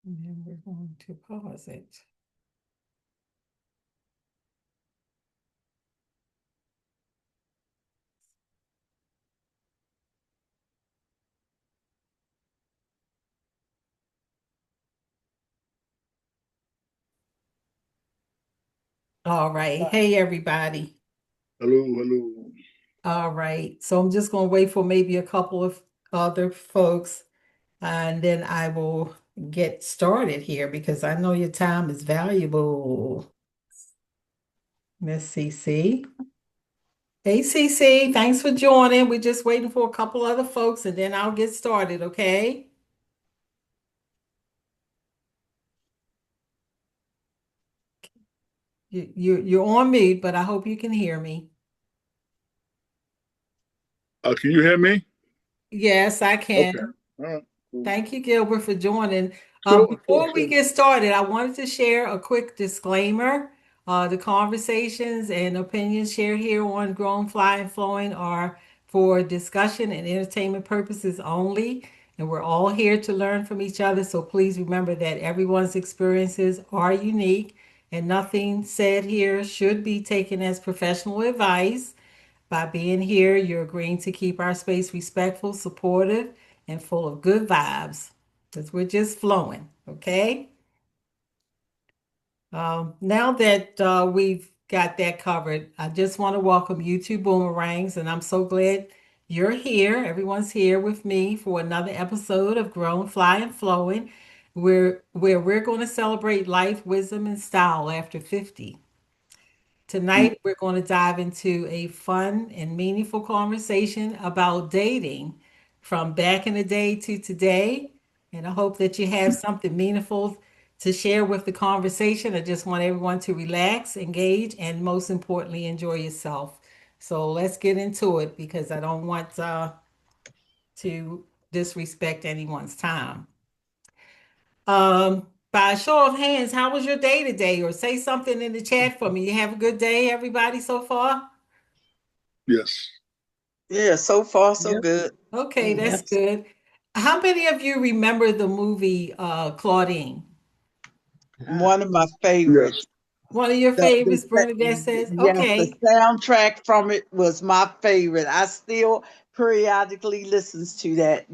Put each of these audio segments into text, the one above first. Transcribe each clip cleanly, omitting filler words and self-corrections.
And then we're going to pause it. All right. Hey, everybody. Hello, hello. All right. So I'm just going to wait for maybe a couple of other folks, and then I will get started here because I know your time is valuable. Miss CC. Hey, CC, thanks for joining. We're just waiting for a couple other folks, and then I'll get started, okay? You're on mute, but I hope you can hear me. Can you hear me? Yes, I Okay. can. All right. Cool. Thank you, Gilbert, for joining. Sure, sure, Before we sure. get started, I wanted to share a quick disclaimer. The conversations and opinions shared here on Grown, Fly, and Flowing are for discussion and entertainment purposes only, and we're all here to learn from each other. So please remember that everyone's experiences are unique, and nothing said here should be taken as professional advice. By being here, you're agreeing to keep our space respectful, supportive, and full of good vibes because we're just flowing, okay? Now that we've got that covered, I just want to welcome you to Boomerangs, and I'm so glad you're here. Everyone's here with me for another episode of Grown, Fly, and Flowing, where we're going to celebrate life, wisdom, and style after 50. Mm. Tonight, we're going to dive into a fun and meaningful conversation about dating from back in the day to today. And I hope that you have something meaningful to share with the conversation. I just want everyone to relax, engage, and most importantly, enjoy yourself. So let's get into it because I don't want to disrespect anyone's time. By a show of hands, how was your day today? Or say something in the chat for me. You have a good day, everybody, so far? Yes. Yeah, so far so Yep. good. Okay, that's Yes. good. How many of you remember the movie Claudine? One of my Yes. favorites. One of your favorites, Bernadette says? Yes, the Okay. soundtrack from it was my favorite. I still periodically listens to that.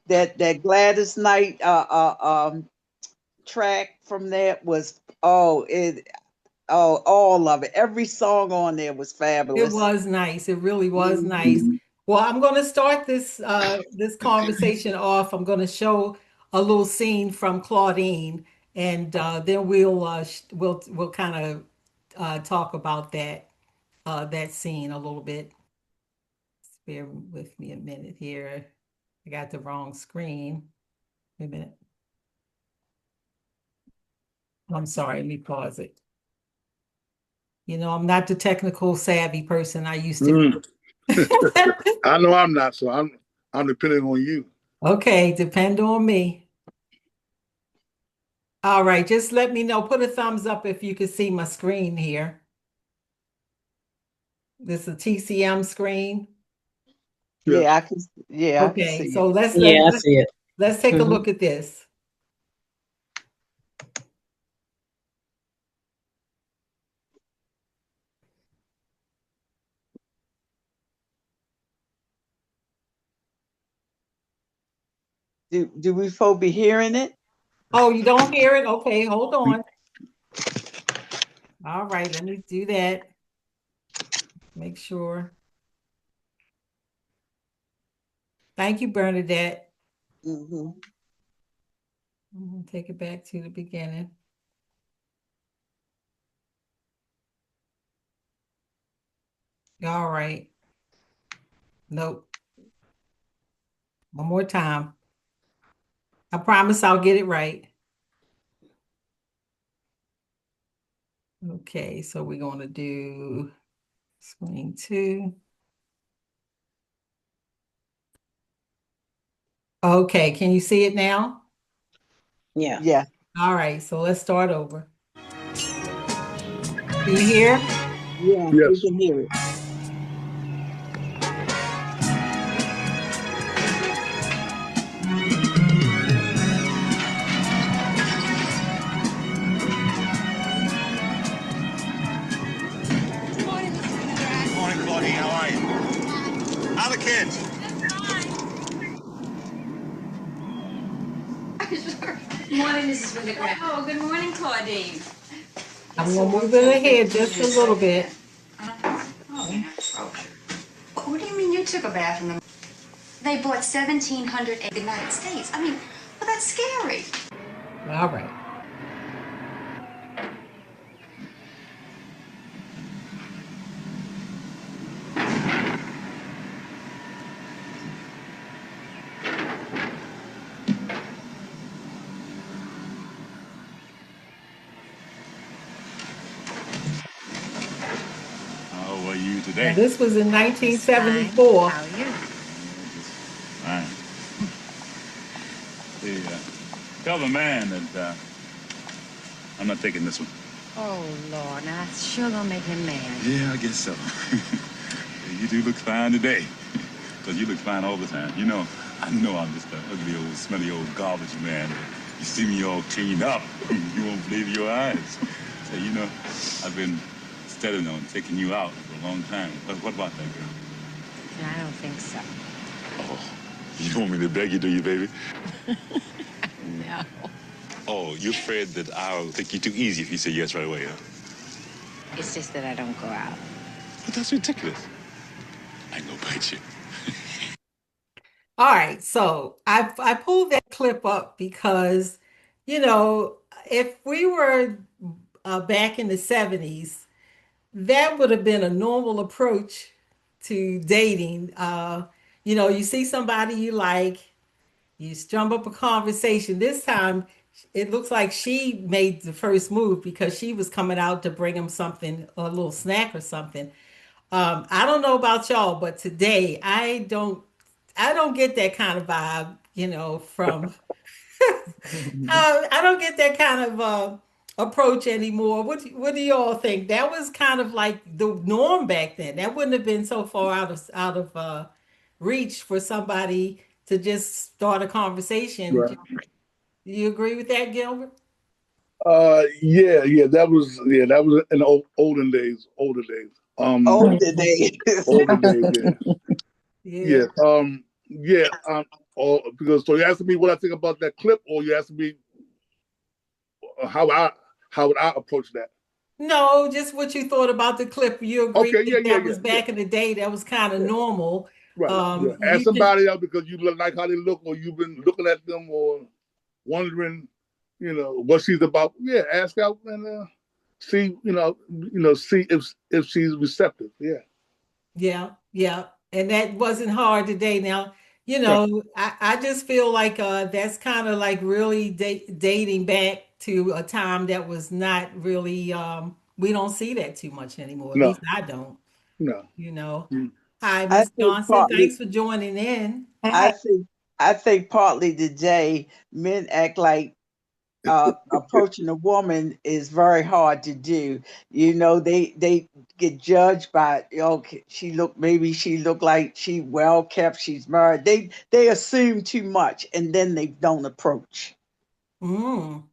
That Gladys Knight track from that was all of it. Every song on there was It fabulous. was nice. It really was nice. Mhm. Mhm. Well, I'm going to start this conversation off. I'm going to show a little scene from Claudine, and then we'll kind of talk about that scene a little bit. Bear with me a minute here. I got the wrong screen. Wait a minute. I'm sorry. Let me pause it. I'm not the technical savvy person I used to be. Mm. I know I'm not, so I'm depending on you. Okay, depend on me. All right, just let me know. Put a thumbs up if you can see my screen here. This is a TCM screen. Yes. Yeah, I can Okay, see so it. let's let, Yeah, I let's see it. let's take a Hmm. look at this. Do we folk be hearing it? Oh, you don't hear it? Okay, hold on. All right, let me do that. Make sure. Thank you, Bernadette. Hmm. I'm gonna take it back to the beginning. All right. Nope. One more time. I promise I'll get it right. Okay, so we're going to do screen two. Okay, can you see it now? Yeah. Yeah. All right, so let's start over. Can you hear? Yeah, we Yes. can hear it. Sure. Good morning, Mrs. Winograd. Oh, good morning, Claudine. I'm It's a gonna long move it time ahead taking just a this little right in. bit. Oh, yeah. Oh, sure. What do you mean you took a bath in the... They bought 1,700 in the United States. I mean, well, that's scary. All right. How are you Now today? this was in Just fine. 1974. How are you? Fine. Hey, tell the man that I'm not taking this one. Oh, Lord, now that's sure gonna make him mad. Yeah, I guess so. You do look fine today. Because you look fine all the time. I know I'm just an ugly old, smelly old garbage man. You see me all cleaned up, you won't believe your eyes. So, I've been studying on taking you out for a long time. But what about that girl? I don't think so. Oh, you don't want me to beg you, do you, baby? No. Oh, you're afraid that I'll think you too easy if you say yes right away, huh? It's just that I don't go out. But that's ridiculous. I ain't gonna bite you. All right, so I pulled that clip up because, you know, if we were back in the 70s, that would have been a normal approach to dating. You see somebody you like, you strum up a conversation. This time, it looks like she made the first move because she was coming out to bring him something, a little snack or something. I don't know about y'all, but today I don't get that kind of vibe, from I don't get that kind of approach anymore. What do y'all think? That was kind of like the norm back then. That wouldn't have been so far out of reach for somebody to just start a conversation. Right. Do you agree with that, Gilbert? Yeah, that was in the olden days, older days. Older days. Older days, yeah, Yeah. yeah. Because so you asking me what I think about that clip, or you asking me how would I approach that? No, just what you thought about the clip. You agree Okay, that yeah, yeah, that yeah, was yeah, back in the day. That was kind of yeah. normal. Right. Yeah. Ask You just somebody else because you like how they look, or you've been looking at them, or wondering, what she's about. Yeah, ask out and see, see if she's receptive. Yeah. Yeah, yeah. And that wasn't hard today. Now, No, I just feel like that's kind of like really dating back to a time that was not really we don't see that too much anymore. At no, least I don't, no. you know. Mm. Hi, I Miss think Johnson. partly Thanks for joining in. I think I think partly today men act like approaching a woman is very hard to do. They get judged by, okay, she look like she well kept, she's married. They assume too much and then they don't approach. Mm,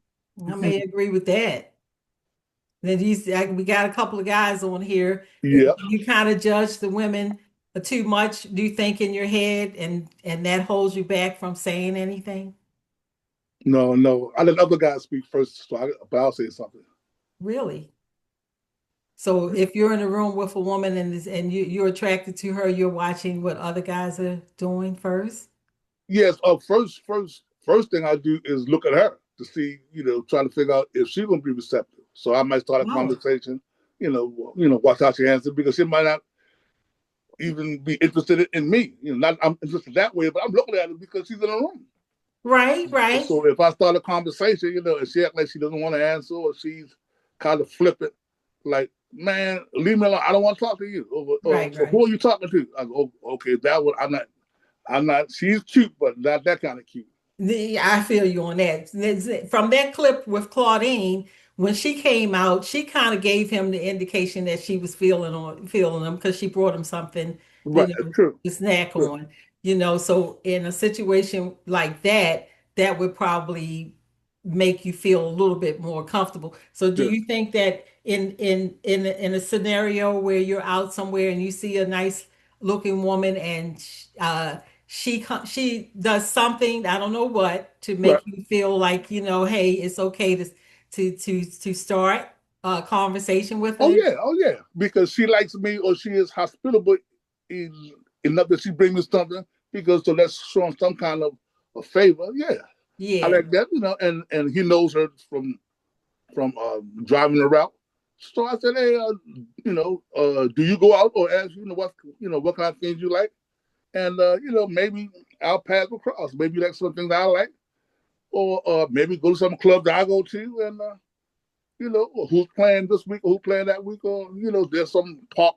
I may agree with that. Then we got a couple of guys on here. Yeah. You kind of judge the women too much, do you think, in your head, and that holds you back from saying anything? No, no. I let other guys speak first, but I'll say something. Really? So if you're in a room with a woman and you're attracted to her, you're watching what other guys are doing first? Yes. First thing I do is look at her to see, try to figure out if she's gonna be receptive. So I might start a Oh, conversation. Watch how she answers because she might not even be interested in me. Not I'm interested that way, but I'm looking at her because she's in a room. right, right, So if I start a conversation, and she act like she doesn't want to answer, or she's kind of flippant, like, man, leave me alone. I don't want to talk to you. right, So right. who are you talking to? I go, okay, that one. I'm not. She's cute, but not that kind of cute. I feel you on that. From that clip with Claudine, when she came out, she kind of gave him the indication that she was feeling him because she brought him something, Right. True. to snack True. on. So in a situation like that, that would probably make you feel a little bit more comfortable. So do Yeah. you think that in a scenario where you're out somewhere and you see a nice looking woman and she does something, I don't know what, to Right. make you feel like, hey, it's okay to start a conversation with Oh her. yeah, oh yeah. Because she likes me or she is hospitable in, enough that she brings me something because so let's show some kind of a favor. Yeah. I Yeah. like that, and he knows her from driving the route. So I said, hey, do you go out or ask what kind of things you like, and maybe our paths will cross. Maybe you like some things I like, or maybe go to some club that I go to, and who's playing this week or who's playing that week, or there's some park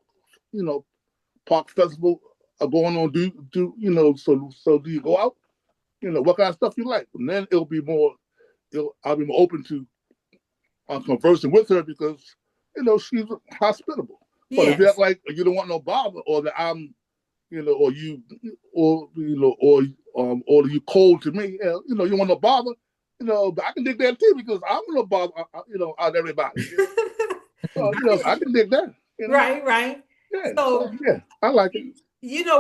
festival going on. So do you go out? What kind of stuff you like, and then I'll be more open to conversing with her because she's hospitable. But if you act Yes. like you don't want no bother, or that I'm, or you, or you cold to me, you want no bother, but I can dig that too because I'm no bother, out everybody, so I can dig that, Right, right. yeah. So So, yeah, I like it.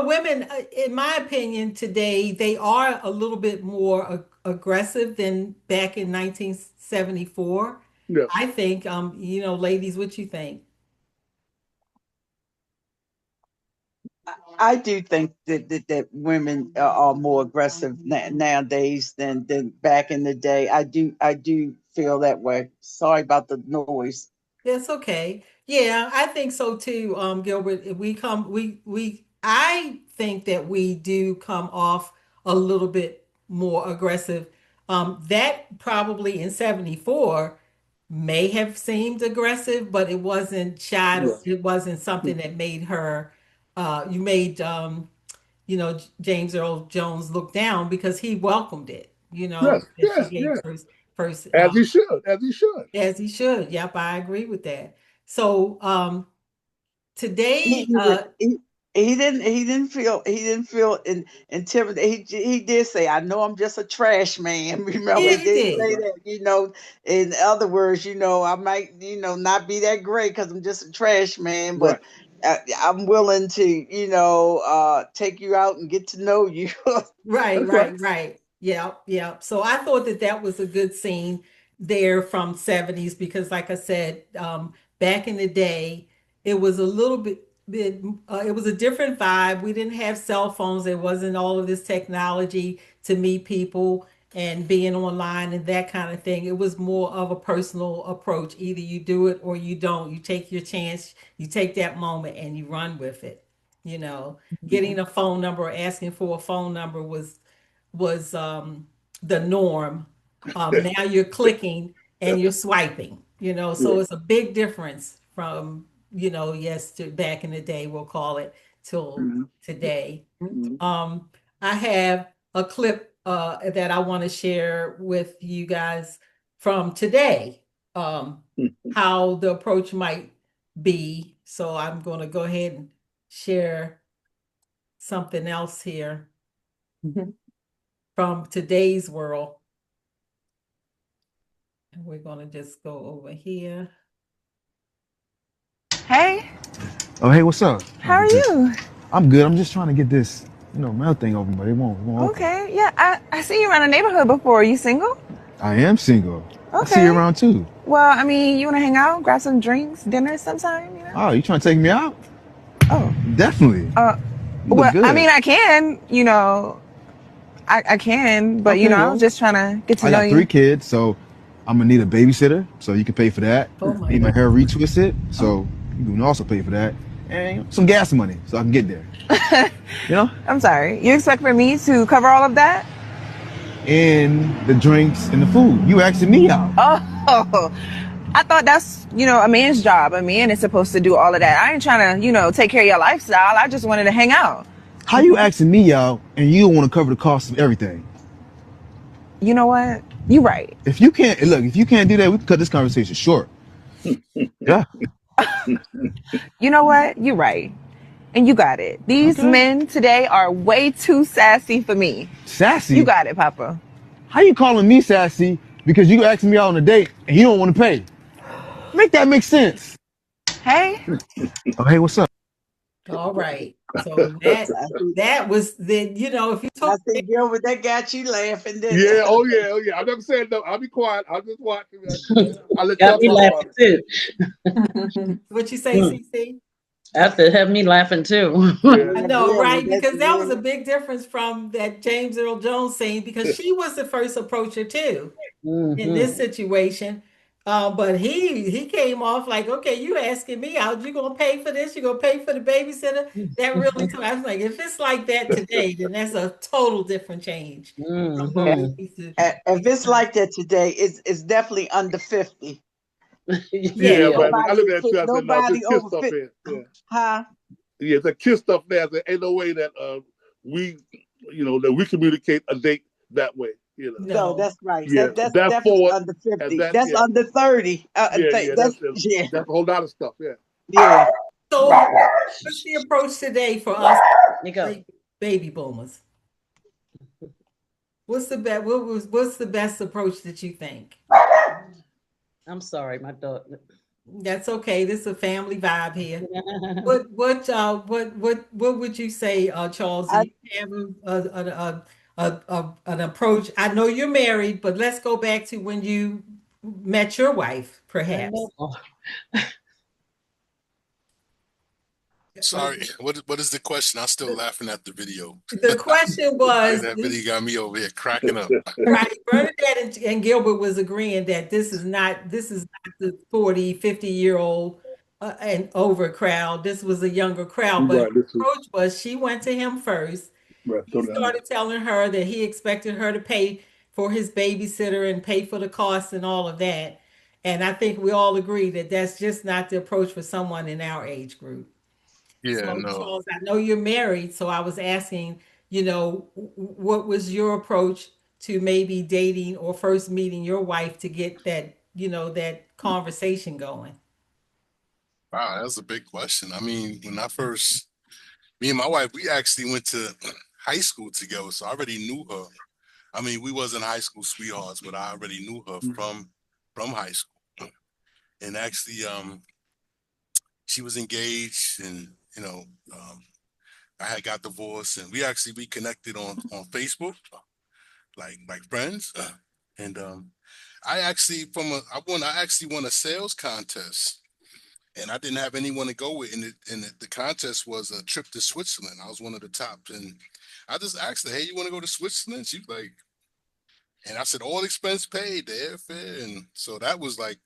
women, in my opinion, today, they are a little bit more aggressive than back in 1974. Yes, I think, ladies, what you think? I do think that women are more aggressive nowadays than back in the day. I do feel that way. Sorry about the noise. It's okay. Yeah, I think so too, Gilbert. If I think that we do come off a little bit more aggressive. That probably in 74 may have seemed aggressive, but it wasn't yes, it wasn't something that made her, you made, James Earl Jones look down because he welcomed it, yes, that she yes, gave yes. first, As he should. as he should. Yep, I agree with that. So he, today, he, was- he, he didn't feel intimidated. He did say, "I know I'm just a trash man." Remember, yeah, he he did did. say that. In other words, I might not be that great because I'm just a trash man, but Right. I'm willing to take you out and get to know you. Right, That's right. right, right. Yeah, yeah. So I thought that that was a good scene there from 70s because, like I said, back in the day, it was a little bit it was a different vibe. We didn't have cell phones. There wasn't all of this technology to meet people and being online and that kind of thing. It was more of a personal approach. Either you do it or you don't. You take your chance, you take that moment and you run with it. You know, getting a phone number or asking for a phone number was the norm. Now you're clicking and you're swiping, Yeah. so it's a big difference from, yes, to back in the day, we'll call it, till Mhm. today. Mhm. I have a clip that I want to share with you guys from today, how the approach might be. So I'm going to go ahead and share something else here from today's world. And we're going to just go over here. Hey, Oh, hey, what's up? how are you? I'm good. I'm just trying to get this, mail thing open, but it won't open. Okay, yeah, I see you around the neighborhood before. Are you single? I am single. I see you Okay. around too. Well, I mean, you want to hang out, grab some drinks, dinner sometime? Oh, you trying to take me out? Oh, Definitely. uh, You look well, I good. mean, I can, I can, but, Okay, I was well, just trying to get to I know got three you. kids, so I'm gonna need a babysitter, so you can pay for that. Oh my Need my God. hair retwisted, so you can also pay for that, and some gas money, so I can get there. You know, I'm sorry. You expect for me to cover all of that? and the drinks and the food. You asking me out? Oh, I thought that's, a man's job. A man is supposed to do all of that. I ain't trying to, take care of your lifestyle. I just wanted to hang out. How you asking me out, and you don't want to cover the cost of everything? You know what? You right. If you can't do that, we can cut this conversation short. Yeah. You know what? You right. And you got it. These Okay. men today are way too sassy for me. You Sassy? got it, Papa. How you calling me sassy because you asking me out on a date and you don't want to pay? Make that make sense. Hey, Oh, hey, what's up? All right. So that was the, you know, if you I took think Gilbert, that got you laughing, didn't Yeah, it? oh yeah, oh yeah. I'm never saying no. I'll be quiet. I'll just watch. I'll let Got y'all me talk about laughing it. too. what you say, Mm. CC? After have me laughing too. Yeah, I Yeah, know, really, right? that's Because that was a really. big difference from that James Earl Jones scene because she was the first approacher too in Hmm. this situation. But he came off like, okay, you asking me out, you gonna pay for this, you gonna pay for the babysitter. That really took, I was like, if it's like that today, then that's a total different change from what we Hmm. used to If it's experience. like that today, it's definitely under 50. Yeah, yeah. Yeah. But I Nobody look at it too. I said, no, this nobody kiss over stuff 50. here. Yeah, Huh? yeah. The kiss stuff there. There ain't no way that we, that we communicate a date that way. No, no. that's right. Yeah, That's that definitely forward under and 50. that. That's Yeah, under 30. yeah, yeah. That's yeah. That's a whole lot of stuff. Yeah. Yeah. So what's the approach today for us You go. baby boomers? What's the best approach that you think? I'm sorry, my dog. That's okay. This is a family vibe here. What would you say, Charles? Do I you have an approach? I know you're married, but let's go back to when you met your wife, I perhaps. know. Sorry, what is the question? I'm still laughing at the video. The question was, That video got me over here cracking up. right, Bernadette and Gilbert was agreeing that this is not the 40, 50-year-old and over crowd. This was a younger crowd, but Right. her This is approach was she went to him first. right. He Throw down there. started telling her that he expected her to pay for his babysitter and pay for the costs and all of that. And I think we all agree that that's just not the approach for someone in our age group. Yeah, So, no. Charles, I know you're married, so I was asking, what was your approach to maybe dating or first meeting your wife to get that, that conversation going? Wow, that's a big question. I mean, when I first, me and my wife, we actually went to high school together, so I already knew her. I mean, we wasn't high school sweethearts, but I already knew her from high school. And actually, she was engaged, and I had got divorced, and we actually reconnected on Facebook, like friends. And I actually I actually won a sales contest, and I didn't have anyone to go with. The contest was a trip to Switzerland. I was one of the top, and I just asked her, "Hey, you want to go to Switzerland?" She was like, and I said, "All expense paid, the airfare." And so that was like,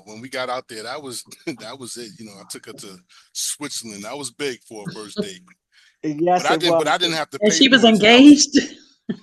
when we got out there, that was that was it. I took her to Switzerland. That was big for a first date. But Yes, I it didn't. But was. I didn't have to And pay she was for it. So that was engaged.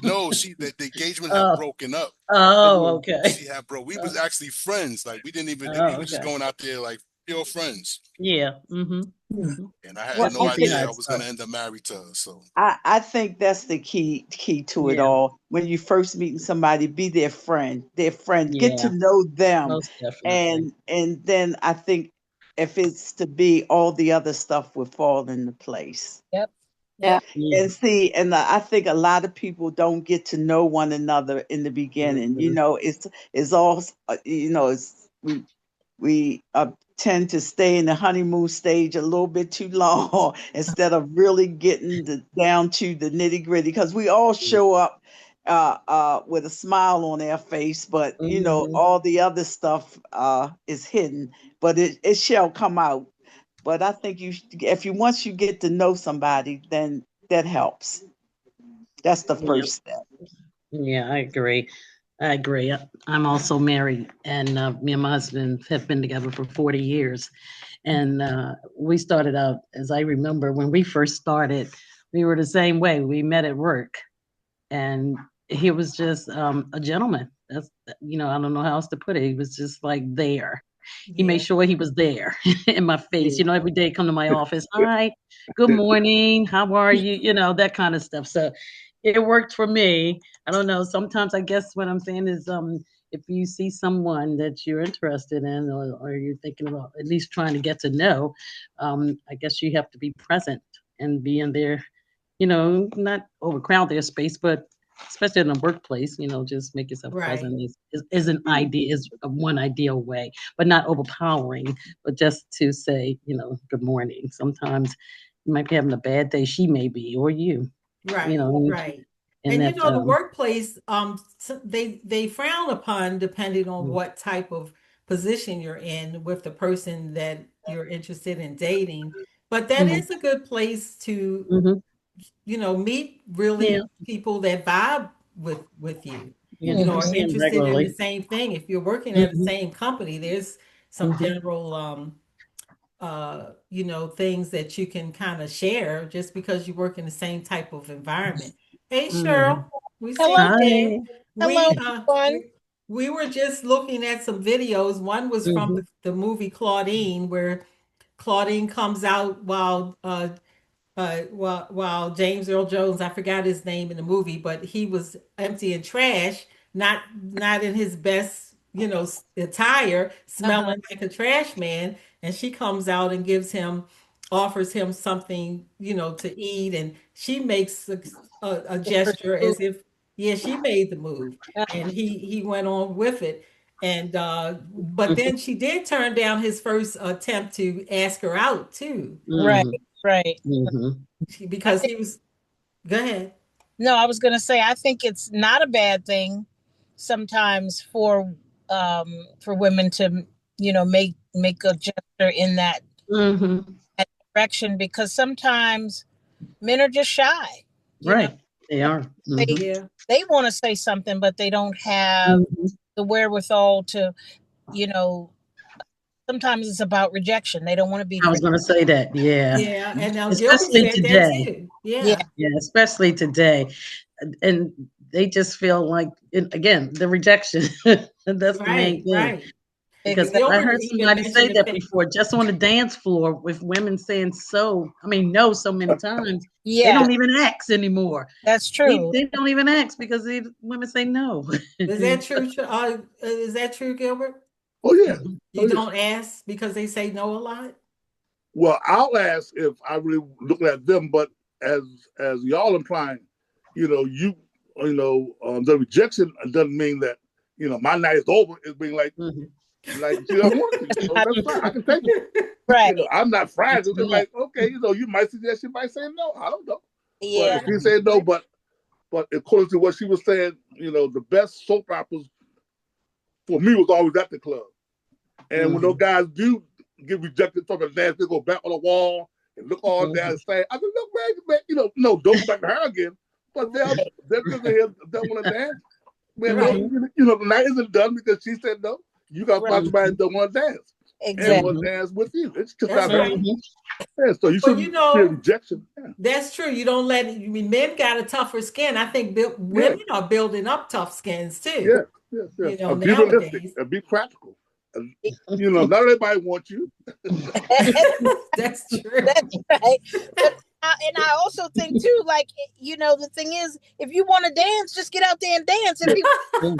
no. The engagement had Oh, broken up. oh, okay. She had bro. We was actually friends. Like we didn't even. We Oh, were just okay. going out there like pure friends. Yeah. Mm-hmm. Mm-hmm. And I had Well, That's no I usually think idea how I it was going to starts. end up married to her. So I think that's the key to it Yeah. all. When you first meeting somebody, be their friend. Their friend. Get to Yeah. know them. Most definitely. And then I think if it's to be, all the other stuff would fall into place. Yep. Yeah. Yeah. And see, and I think a lot of people don't get to know one another in the beginning. Mm-hmm. It's all it's we tend to stay in the honeymoon stage a little bit too long instead of really getting down to the nitty gritty, because we all show up with a smile on our face, but Mm-hmm. all the other stuff is hidden, but it shall come out. But I think if you once you get to know somebody, then that helps. That's the Yeah. first step. Yeah, I agree. I agree. I'm also married, and me and my husband have been together for 40 years. And we started out, as I remember, when we first started, we were the same way. We met at work, and he was just a gentleman. I don't know how else to put it. He was just like there. He made Yeah. sure he was there in my face. Yeah. Every day come to my office. Hi, good morning. How are you? That kind of stuff. So it worked for me. I don't know. Sometimes I guess what I'm saying is if you see someone that you're interested in, or you're thinking about at least trying to get to know, I guess you have to be present and be in there, not overcrowd their space, but especially in a workplace, just make yourself Right. present is an idea, is one ideal way, but not overpowering, but just to say, good morning. Sometimes You might be having a bad day. She may be, or you. You Right, know, right. and And that. the workplace, they frown upon depending on Mm, what type of position you're in with the person that you're interested in dating. But that mhm, is a good place to, mhm. meet Yeah, really people that vibe with you, yeah. you If know, you are see them interested in the regularly. same thing. If you're working at the Hmm. same company, there's some Hmm. general things that you can kind of share just because you work in the same type of environment. Hey, Cheryl, Hmm. we Hello, see you there. Hi. hello, We everyone. we were just looking at some videos. One was from Hmm. the movie Claudine, where Claudine comes out while James Earl Jones, I forgot his name in the movie, but he was emptying trash, not in his best, attire, Uh-huh. smelling like a trash man, and she comes out and offers him something, to eat, and she makes a gesture as if, yeah, she made the move, and he went on with it. And but then she did turn down his first attempt to ask her out too, Right, Hmm. right. Hmm. I because think he was. Go ahead. no, I was going to say I think it's not a bad thing sometimes for women to make a gesture in Hmm. that direction because sometimes men are just shy. You know, Right. They are. they Hmm. Yeah. they want to say something, but they don't have Hmm. the wherewithal to. You know, sometimes it's about rejection. They don't want to be I the was going to say that. Yeah. Yeah. And now Gilbert Especially said that today. too. yeah, Yeah. Yeah. Especially today. And they just feel like, again, the rejection. That's the Right. main thing. Right. Because And I exactly. Gilbert heard even somebody say mentioned that before, just on the dance floor, with women saying no so many times, they Yeah, don't even ask anymore. that's They, true. they don't even ask because women say no. is that true? Is that true, Gilbert? Oh yeah, You oh yeah. don't ask because they say no a lot? Well, I'll ask if I really looking at them, but as as y'all implying, the rejection doesn't mean that my night is over. It's being Mhm. like she doesn't want to. So that's fine. I can take it. Right. I'm not fragile. It's Yeah. like okay, you might suggest, she might say no. I don't know, but Yeah. if she said no, but according to what she was saying, the best soap operas for me was always at the club. And when those Mhm. guys do get rejected from the dance, they go back on the wall and look all down Mhm. and say, I said, look, man, no, don't go back to her again. But Right. they're just here, don't want to dance. Man, no, Right. Mhm. the night isn't done because she said no. You got to Right. find somebody that Mhm. don't want to dance and Exactly. want Mhm. to dance with you. It's just That's not her. right. Mhm. Yeah, so you Well, shouldn't fear rejection. Yeah, that's true. You don't let it, I mean, men got a tougher skin. I think yeah, women are building up tough skins too, yeah, yeah. Yeah. Be realistic nowadays. and be practical. And, not everybody wants you. That's true. That's right. But I also think too, like the thing is, if you want to dance, just get out there and dance. If Mhm.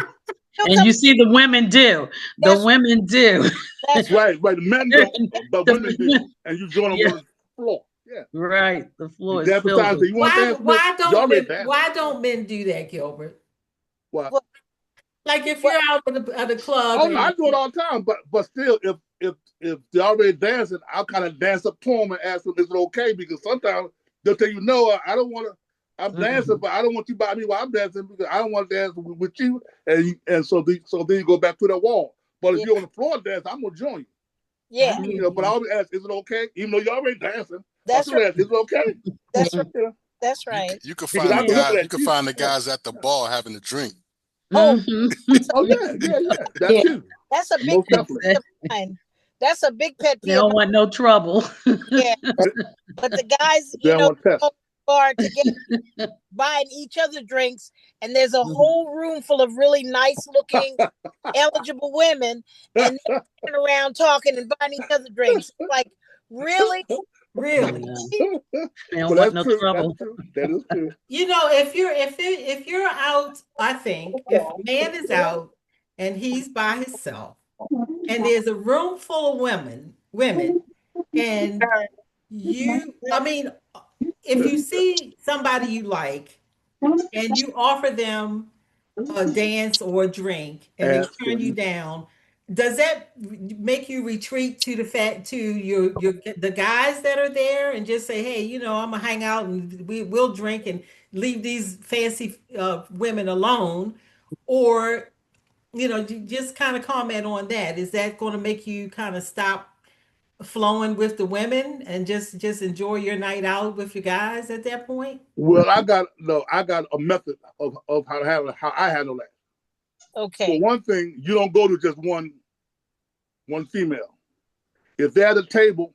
he'll And come, you see the women do. The that's women do. that's right. Right, right. The men don't, but women do. The- And you join them yeah, on the floor. Yeah. right. The You floor is dance filled beside with. say, you want to dance with me? You already dancing. Why don't men do that, Gilbert? What? Well, Like if well, you're out at the club Oh no, and I do it all the time. But still, if they're already dancing, I'll kind of dance up to them and ask them, is it okay? Because sometimes they'll tell you, no, I don't want to. I'm dancing, Mhm. but I don't want you by me while I'm dancing because I don't want to dance with you. And so then you go back to that wall. But if yeah, you're on the floor dance, I'm gonna join you. yeah, But I Mhm. always ask, is it okay? Even though you're already dancing, I that's still right. ask, is it okay? That's right. Mhm. You know, That's You right. you could because find the I've been Yeah. guy. looking You at could you. find the Yeah, guys at the yeah. bar having a drink. Oh, Mhm. Oh yeah, yeah, yeah. That yeah. too. That's a big Most pet definitely. peeve of Exactly. mine. That's a big pet They peeve. don't want no trouble. Yeah, but the guys, They don't want to go test. to the bar together buying each other drinks, and there's a Mhm. whole room full of really nice looking, eligible women, and they turn around talking and buying each other drinks. It's like, really? really, Yeah. Really? They don't But want that's no true. That's trouble. true. That is true. if you're out, I think if a man is out and he's by himself and there's a room full of women, and I mean, if you see somebody you like and you offer them a dance or a drink and they Ask turn you them. down, does that make you retreat to the fact to your the guys that are there and just say, hey, I'm gonna hang out and we'll drink and leave these fancy women alone, or just kind of comment on that? Is that going to make you kind of stop flowing with the women and just enjoy your night out with your guys at that point? Well, I got a method of how I handle that. For Okay. one thing, you don't go to just one female. If they're at a table,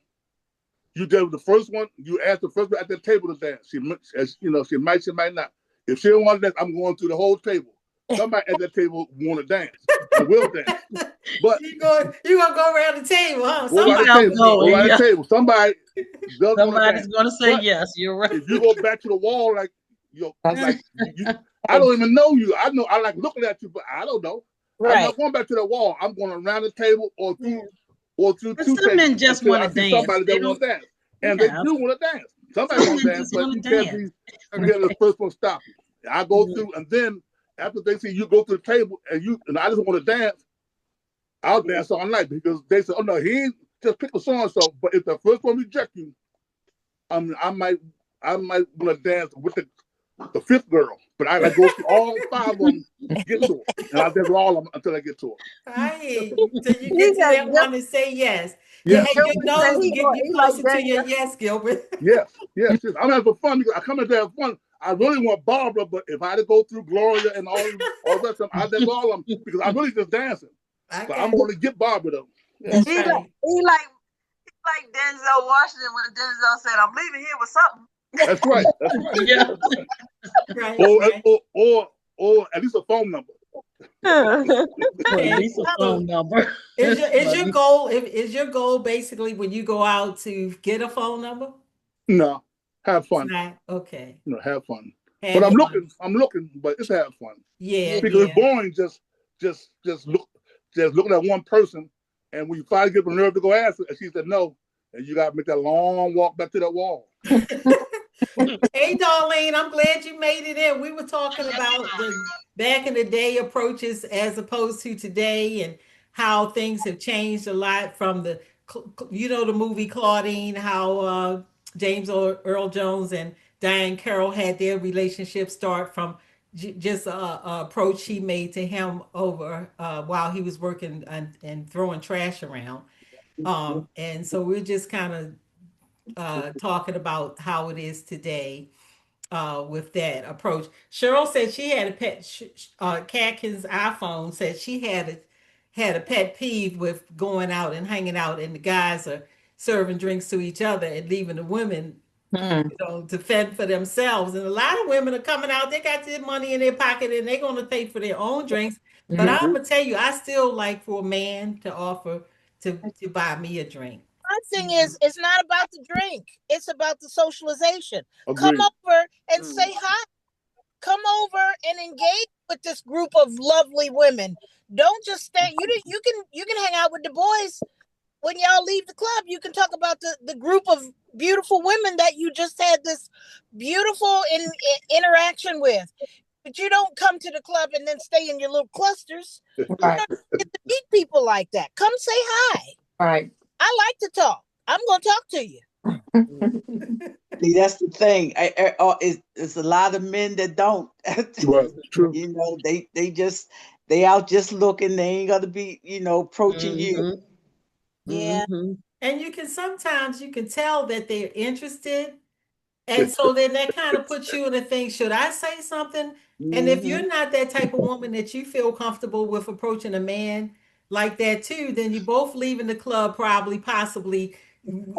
you do the first one. You ask the first one at the table to dance. She might not. If she don't want to dance, I'm going through the whole table. Somebody at that table want to dance and will dance. But you gonna go around the table, huh? go around the Somehow table. Go going, around the yeah. table. Somebody does want to Somebody's dance. gonna say But yes. You're right. if you go back to the wall like I don't even know you. I know I like looking at you, but I don't know. I'm Right. not going back to the wall. I'm going around the table or through But two some men tables just until want I to see dance. somebody They that don't. wants to dance. And they Yeah. do want to dance. Somebody Some wants to men dance, just but want you to can't dance. the first one stop you. I go through, and then after they see you go to the table and I just want to dance, I'll dance all night because they say, "Oh no, he ain't just pick a so and so." But if the first one reject you, I might want to dance with the fifth girl, but I go through all five of them, get to her, and I dance with all of them until I get to her. I hear you. Till you He get to got that one and say yes. Yes, Your Gilbert said nose get you he like closer to your that. yes, Gilbert. yes. I'm having fun because I come in to have fun. I really want Barbara, but if I had to go through Gloria and all that stuff, I dance all of them because I really just dancing. I But I'm got going you. to get Barbara though. Yeah. That's He like right. he like Denzel Washington when Denzel said, "I'm leaving here with something." That's right. That's right. Yeah. That's right. Right, Or, right. or at least a phone number. Or at Okay. least a So phone number. is It's your funny. goal is your goal basically when you go out to get a phone number? No, have It's fun. not okay. Have fun. But Have fun. I'm looking, but it's have fun Yeah, Yeah. because it's yeah. boring. Just looking at one person, and when you finally get the nerve to go ask her, and she said no, and you got to make that long walk back to that wall. Hey, Darlene, I'm glad you made it in. We were talking about the back in the day approaches as opposed to today and how things have changed a lot from the movie Claudine, how James Earl Jones and Diane Carroll had their relationship start from just a approach she made to him over while he was working and throwing trash around. And so we're just kind of talking about how it is today with that approach. Cheryl said she had a pet. Catkins' iPhone said she had a pet peeve with going out and hanging out, and the guys are serving drinks to each other and leaving the women, to fend for themselves. And a lot of women are coming out. They got their money in their pocket, and they're going to pay for their own drinks. But I'm gonna tell you, I still like for a man to offer to buy me a drink. My thing is, it's not about the drink. It's about the socialization. Come Agreed. over and say hi. Come over and engage with this group of lovely women. Don't just stay. You can hang out with the boys when y'all leave the club. You can talk about the group of beautiful women that you just had this beautiful interaction with. But you don't come to the club and then stay in your little clusters. You Right, don't get to meet people like that. Come say hi. right. I like to talk. I'm going to talk to you. See, that's the thing. It's a lot of men that don't. Right. True. They out just looking. They ain't gonna be approaching you. Mhm. Yeah. Mhm. And sometimes you can tell that they're interested. And so then that kind of puts you in a thing, should I say something? And if Mhm. you're not that type of woman that you feel comfortable with approaching a man like that too, then you both leaving the club probably possibly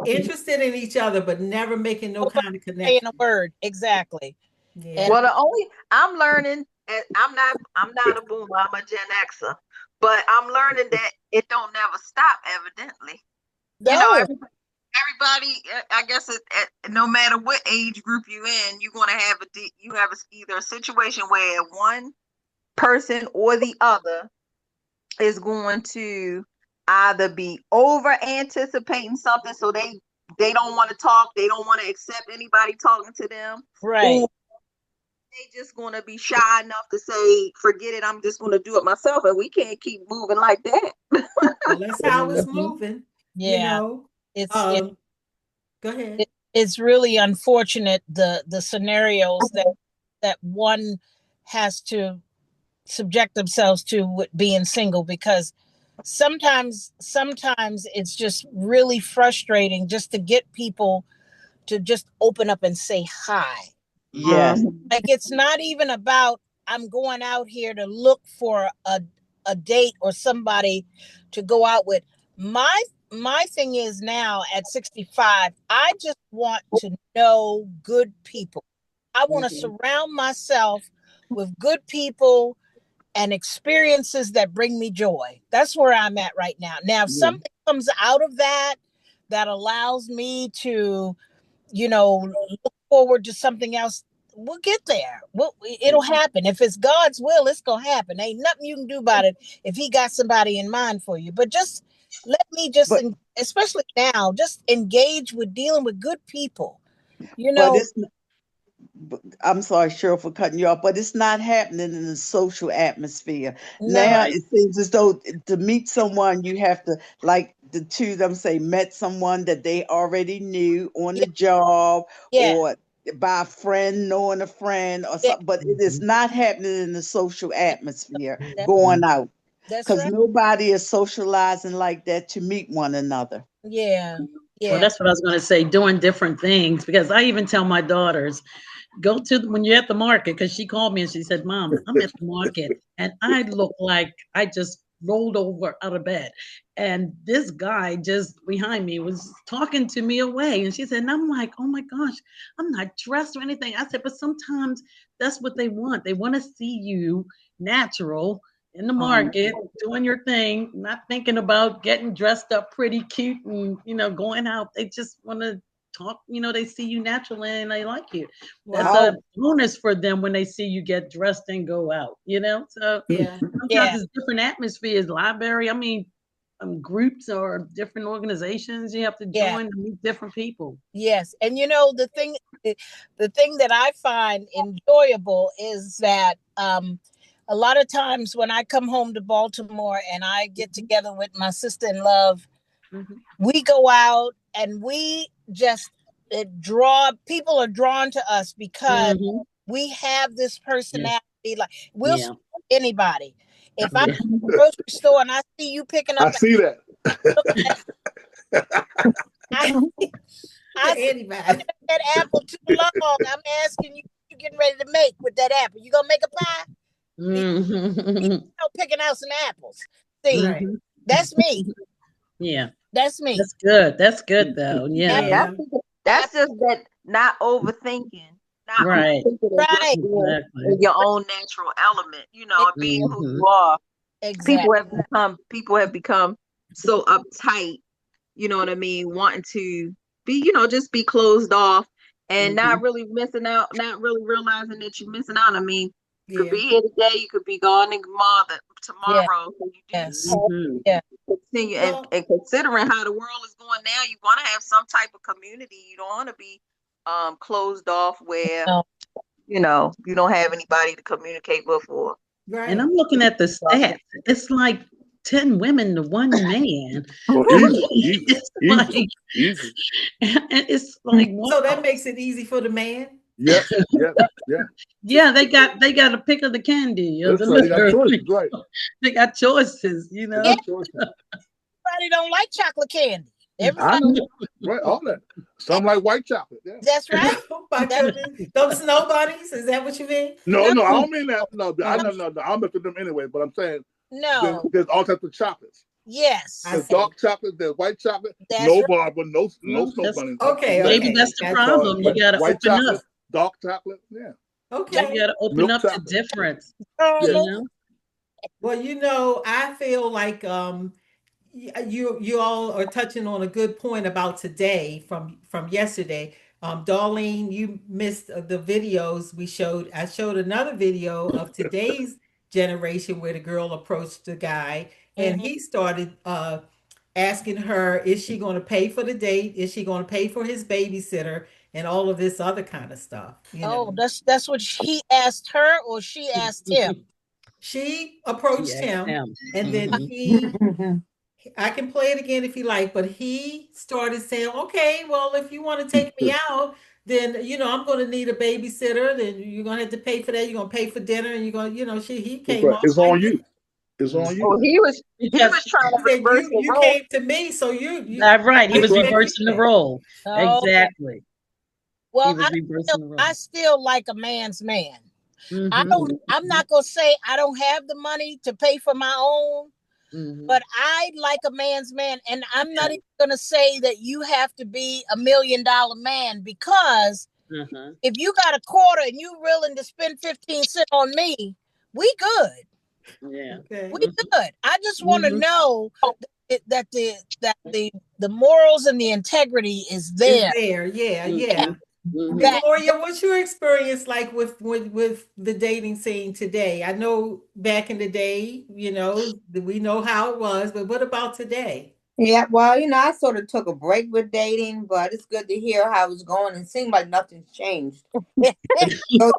interested in each other, but never making no kind of Saying a connection. word. Exactly. And Yeah. Well, the only I'm learning, and I'm not a boomer. I'm a Gen Xer, but I'm learning that it don't never stop. Evidently, no. everybody. I guess no matter what age group you in, you're gonna have either a situation where one person or the other is going to either be over anticipating something, so they don't want to talk, they don't want to accept anybody talking to them, Right. or they just gonna be shy enough to say, "Forget it, I'm just gonna do it myself," and we can't keep moving like that. Well, that's how it's Mhm. moving, you Yeah, know. it's it, Um, Go ahead. it's really unfortunate the scenarios that one has to subject themselves to with being single, because sometimes it's just really frustrating just to get people to just open up and say hi. Yes. Like, it's not even about I'm going out here to look for a date or somebody to go out with. My thing is, now at 65, I just want to know good people. I want to Mhm. surround myself with good people and experiences that bring me joy. That's where I'm at right now. Now, if Yeah. something comes out of that that allows me to, look forward to something else, we'll get there. It'll happen. If it's God's will, it's gonna happen. Ain't nothing you can do about it if He got somebody in mind for you. But just let me But especially now, just engage with dealing with good people. You but know, it's I'm sorry, Cheryl, for cutting you off, but it's not happening in the social atmosphere. Now no, it seems as though to meet someone, you have to, like the two of them say, met someone that they already knew on yeah, the job yeah, or by a friend knowing a friend or yeah, something, but it is Mhm. not happening in the social atmosphere that, going Mhm. out that's because right. nobody is socializing like that to meet one another. Yeah, Well, yeah, that's what I was going to say, doing different things, because I even tell my daughters, go to when you're at the market, because she called me and she said, "Mom, I'm at the market and I look like I just rolled over out of bed, and this guy just behind me was talking to me away." And she said, and I'm like, "Oh my gosh, I'm not dressed or anything." I said, "But sometimes that's what they want. They want to see you natural in the market, doing your thing, not thinking about getting dressed up pretty cute and going out. They just want to talk. They see you naturally and they like you. That's Wow. a How bonus for them when they see you get dressed and go out. So Yeah. sometimes yeah, it's different atmospheres, library. I mean, groups or different organizations you have to yeah. join to meet different people. Yes, and the thing that I find enjoyable is that a lot of times when I come home to Baltimore and I get Mhm, together with my sister in love, mhm, we go out and we just draw. People are drawn to us because mhm. we have this Yeah, personality. Like, we'll yeah, support anybody. If I'm yeah. at the grocery store and I see you picking up I an see that. looking at I I see you Anybody. looking at that apple too long. I'm asking you, what you getting ready to make with that apple? You gonna make a pie? You Mhm, picking out some apples. See, Right. mhm. that's me. Yeah, That's me. that's good. That's good though. That, Yeah, Yeah, Yeah. that's that, just that not overthinking, not right. overthinking, and just right. being Exactly. in your own natural element, E- and being who Mhm, you are. Exactly. People have become so uptight, you know what I mean, wanting to be, just be closed off and not mhm, really missing out, not really realizing that you're missing out. I mean, you could Yeah. be here today, you could be gone Yeah. tomorrow. So you do Yes. have mhm. Yeah. to continue, Well, and considering how the world is going now, you want to have some type of community. You don't want to be closed off where, No. you don't have anybody to communicate with or And right. I'm looking at the stats. It's like 10 women to one man. Oh, I mean, easy, easy, it's easy, like, easy. and it's like, So that wow. makes it easy for the man. Yes, yes, yeah. Yeah, they got a pick of the candy or That's the right. They got litter. choices, right? They got choices, They Yeah, got choices. everybody don't like chocolate candy. I Everybody. know, right? All that. Some like white chocolate. Yeah. That's right. Oh my That goodness. Those snow bunnies, is that what you mean? No, no, no, I don't mean that. No, I Oh, no, no, no. I'm with them anyway. But I'm saying no. there's all types of chocolates. I Yes. There's see. dark chocolate. There's white chocolate. That's No right. Barbara. No Well, snow bunnies. Okay, maybe okay. that's the Got you. problem. You But got to white open up. chocolate, dark chocolate. Yeah. You Okay. got to open Milk up the chocolate. difference, Yeah. you Oh, know? Well, I feel like you all are touching on a good point about today from yesterday. Darlene, you missed the videos we showed. I showed another video of today's generation where the girl approached the guy and mhm. he started asking her, is she going to pay for the date? Is she going to pay for his babysitter? and all of this other kind of stuff, Oh, that's what he asked her, or she asked him. She She approached asked him, him. and then Hmm. I can play it again if you like, but he started saying, okay, well, if you want to take me out, then, I'm going to need a babysitter. Then you're going to have to pay for that. You're going to pay for dinner, and you're going to, he That's came right. off It's like on this. you. It's on you. Oh, he was trying He to said, reverse the you role. came to me, so you That's right. He That's was right. expect you reversing the back. role. Oh, Exactly. He well, was reversing the I role. still like a man's man. Hmm. I'm not gonna say I don't have the money to pay for my own, Hmm. but I like a man's man, and I'm not even gonna say that you have to be $1 million man, because Uh-huh. if you got a quarter and you willing to spend 15 cents on me, we good. Yeah. We Okay. good. I just want to Hmm. know that the morals and the integrity is Is there. there. Yeah, Hmm. yeah. And Hmm. That, Gloria, what's your experience like with the dating scene today? I know back in the day, we know how it was, but what about today? Yeah, well, I sort of took a break with dating, but it's good to hear how it's going. It seems like nothing's changed. So,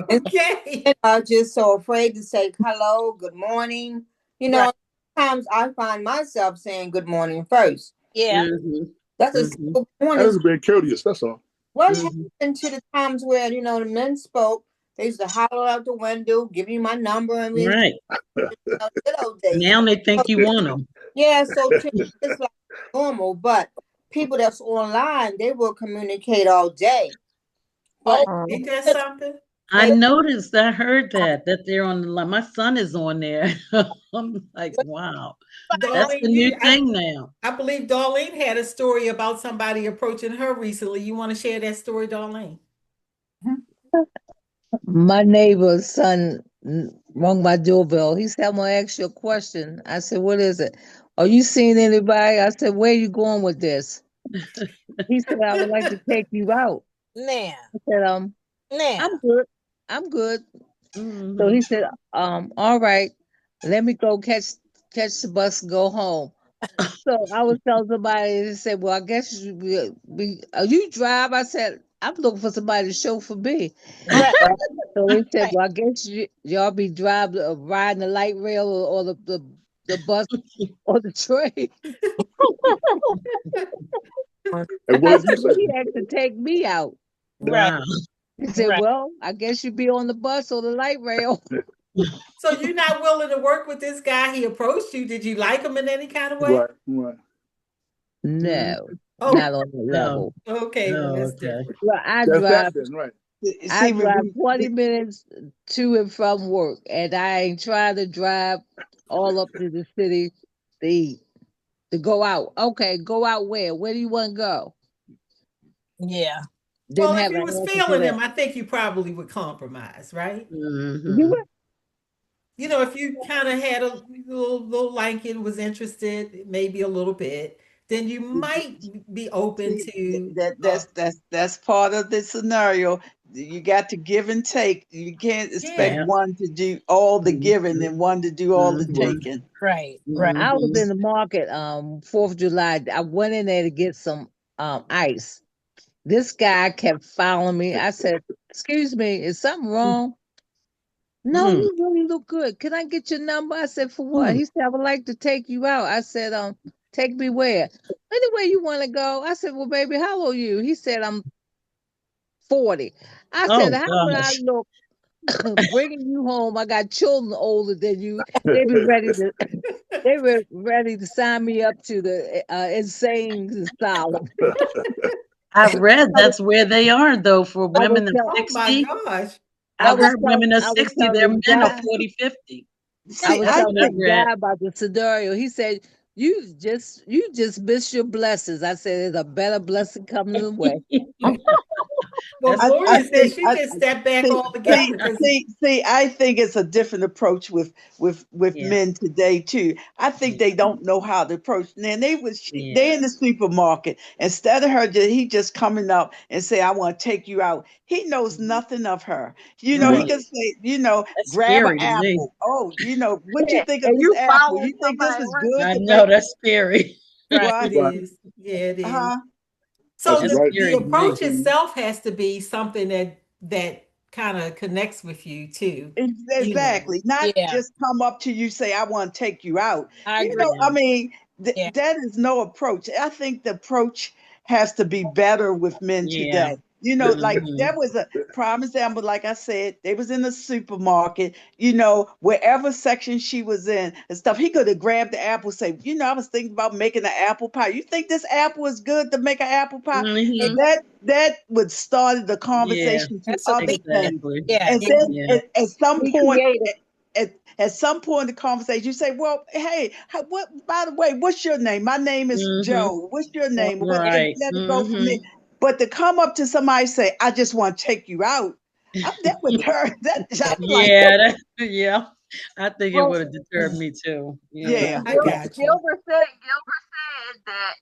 Okay. just so afraid to say hello, good morning. right. Sometimes I find myself saying good morning first. Yeah. Hmm. That's a Hmm. simple good That morning. is being courteous. That's all. What Hmm. happened to the times where, the men spoke? They used to holler out the window, give you my number, and we Right. good old days. Now they So, think you want them. yeah, so to me, it's like normal, but people that's online, they will communicate all day. But Oh, Ain't that goodness. something? I noticed, I heard that they're on the line. My son is on there. I'm like, wow, that's Darlene, the new thing now. I believe Darlene had a story about somebody approaching her recently. You want to share that story, Darlene? My neighbor's son rung my doorbell. He said, I'm gonna ask you a question. I said, what is it? Are you seeing anybody? I said, where are you going with this? He said, I would like to take you out. Now, I said, now. I'm good. I'm good. So Hmm. he said, all right, let me go catch the bus and go home. So I was telling somebody, they said, well, I guess you should you drive? I said, I'm looking for somebody to chauffeur me. Right. So they said, Right. well, I guess y'all be driving, riding the light rail or the bus or the train. And what I did said, you well, say? he had to take me out. Right. Wow. He said, Right. well, I guess you be on the bus or the light rail. So you're not willing to work with this guy? He approached you. Did you like him in any kind of way? Right, right. Mm. No, Oh, not on the Oh, level. okay. Well, oh, that's okay. different. Well, That's that then, right. I See, drive 20 minutes to and from work, and I ain't trying to drive all up to the city to eat, to go out. Okay, go out where? Where do you want to go? Yeah. Didn't Well, if have you an was answer to feeling that. him, I think you probably would compromise, right? You Hmm. were- If you kind of had a little liking, was interested, maybe a little bit, then you might be open See, to. that's part of the scenario. You got to give and take. You can't expect Yeah. Yeah. one to do all the Hmm. giving and one to do all the Hmm. taking. Right. Right. I was Hmm. in the market 4th of July. I went in there to get some ice. This guy kept following me. I said, excuse me, is something wrong? No, Hmm. you really look good. Can I get your number? I said, for what? Hmm. He said, I would like to take you out. I said, take me where? Anywhere you want to go. I said, well, baby, how old are you? He said, I'm 40. I said, Oh how would I gosh. look bringing you home? I got children older than you. They be ready to, they were ready to sign me up to the insane asylum. I read I was, that's where they are though for I was women of telling, Oh my 60. gosh. I I've was heard telling, women of I was 60, telling their this men are guy. 40, 50. I See, was That's I telling what I think this read. guy about the scenario. He said, you just missed your blessings. I said, there's a better blessing coming the way. Well, That's I Gloria true. said think she just stepped back see, altogether because. I think it's a different approach with Yeah. men today too. I think Yeah. they don't know how to approach. And they Yeah. in the supermarket. Instead of he just coming up and say, I want to take you out. He knows Mhm. nothing of her. He Right. can say, That's grab an scary to me. apple. Oh, what you Yeah, think of And this you apple? following You think this somebody is around. good I to know make that's scary. Right. what? It is. Yeah, it is. Huh? So That's That's right. the scary to me. approach itself has to be something that kind of connects with you too. You know. Exactly. Not Yeah, just come up to you, say, I want to take you out. I You agree. know, I Yeah. mean, Yeah. that is no approach. I think the approach has to be better with men Yeah. today. You know, like Hmm. there was a prime example, like I said, they was in the supermarket, you know, wherever section she was in and stuff. He could have grabbed the apple, say, you know, I was thinking about making an apple pie. You think this apple is good to make an apple pie? Hmm. That would start the Yeah. conversation to That's a other big, things. Exactly. And yes. then Yeah. at some Be point, creative. at some point in the conversation, you say, "Well, hey, what? By the way, what's your name? My name is Hmm. Joe. What's your name?" What? And Right. let it go from there. Hmm. But to come up to somebody and say, "I just want to take you out," that would turn that. Yeah. I'm like, Yeah. Yeah. I think it Well, would have deterred me too. Yeah. yeah, I got you. Gilbert said that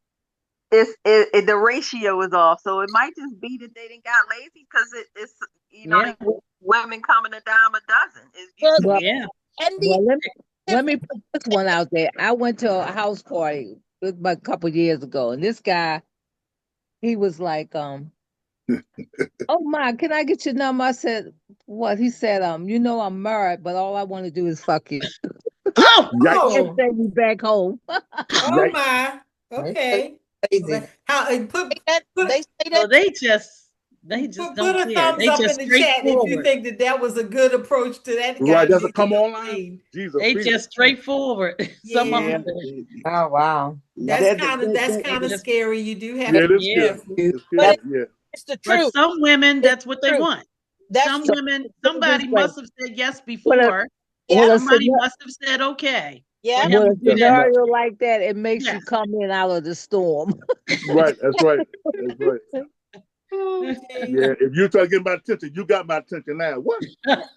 the ratio is off, so it might just be that they didn't got lazy because it's Yeah. they women coming a dime a dozen. It Well, used to Well, be Yeah. and the well, let difference. me put this one out there. I went to a house party about a couple years ago, and this guy, he was like, "Oh my, can I get your number?" I said, "What?" He said, you know, I'm married, but all I want to do is fuck you Oh. Yikes! and Oh, send you back home." oh Yikes! my. Okay. Crazy. How Say that put they say So that they just put don't a care. thumbs They up just in the chat if you straightforward. think that was a good approach to that guy Right. That's a getting come the on line. flame. Jesus, They Peter. just straightforward. Some of yeah. them Yeah, do. Oh wow. that's That, kind of that, that's that, They kind of just scary. You do have it, Yeah, to it be is yeah. scary. careful. It's but scary. Yeah. it's the But truth. some women, It's that's what the they truth. want. That's Some the So women, put it this somebody way: must have said yes with a before. yeah, with a Somebody scenario, must have said okay for yeah. him with to a do that. No. scenario like that, it makes you Yes. come in out of the storm. Right. That's right. That's right. Oh, gee. Yeah. If you try to get my attention, you got my attention now. What?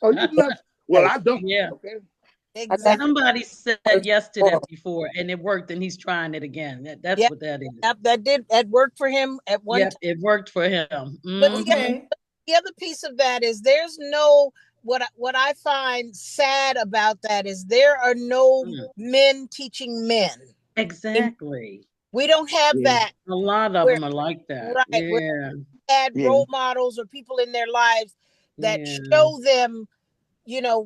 Are you nuts? Well, I don't. Yeah. Okay. I think Exactly. Somebody said it's yes to horrible. that before and it worked and he's trying it again. That's Yeah, what that is. that worked for him at one Yep, time. it worked for him. But Hmm. Okay. the other piece of that is there's no what I find sad about that is there are no men teaching men. And Exactly. we don't have yeah, that A lot of where them are like that. right where Yeah. had yeah, role models or people in their lives that Yeah. show them,